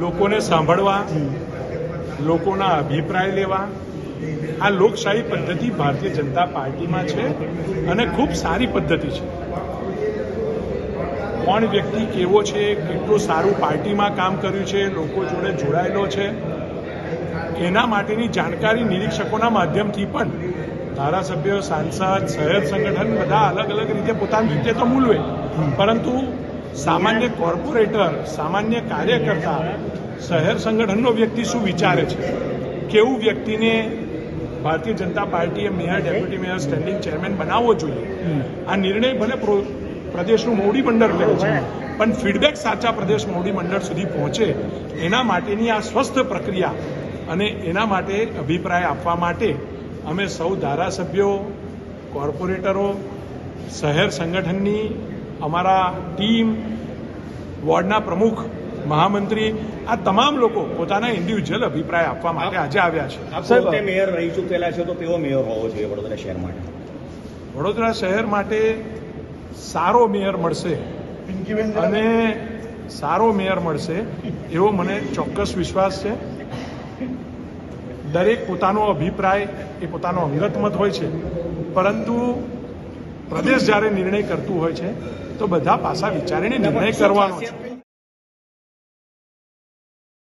લોકોને સાંભળવા, લોકોના અભિપ્રાય લેવા, આ લોકશાહી પદ્ધતિ ભારતીય જનતા પાર્ટીમાં છે અને ખૂબ સારી પદ્ધતિ છે. કોણ વ્યક્તિ કેવો છે, કેટલું સારું પાર્ટીમાં કામ કર્યું છે, લોકો જોડે જોડાયેલો છે, એના માટેની જાણકારી નિરીક્ષકોના માધ્યમથી પણ ધારાસભ્ય, સાંસદ, શહેર સંગઠન બધા અલગ અલગ રીતે પોતાની રીતે તો મૂલવે, પરંતુ સામાન્ય કોર્પોરેટર, સામાન્ય કાર્યકર્તા, શહેર સંગઠનનો વ્યક્તિ શું વિચારે છે, કેવું વ્યક્તિને ભારતીય જનતા પાર્ટીએ mayor, deputy mayor, standing chairman બનાવવો જોઈએ. આ નિર્ણય ભલે પ્રદેશનું મોવડી મંડળ લે છે, પણ ફીડબેક સાચા પ્રદેશ મોવડી મંડળ સુધી પહોંચે એના માટેની આ સ્વસ્થ પ્રક્રિયા અને એના માટે અભિપ્રાય આપવા માટે અમે સૌ ધારાસભ્યો, કોર્પોરેટરો, શહેર સંગઠનની અમારા ટીમ, વોર્ડના પ્રમુખ, મહામંત્રી, આ તમામ લોકો પોતાના ઇન્ડિવિજ્યુઅલ અભિપ્રાય આપવા માટે આજે આવ્યા છે. આપ પોતે મેયર રહી ચૂકેલા છો, તો કેવો મેયર હોવો જોઈએ વડોદરા શહેર માટે? વડોદરા શહેર માટે સારો મેયર મળશે અને સારો મેયર મળશે એવો મને ચોક્કસ વિશ્વાસ છે. દરેક પોતાનો અભિપ્રાય એ પોતાનો અંગત મત હોય છે, પરંતુ પ્રદેશ જ્યારે નિર્ણય કરતું હોય છે તો બધા પાસા વિચારીને નિર્ણય કરવાનો છે.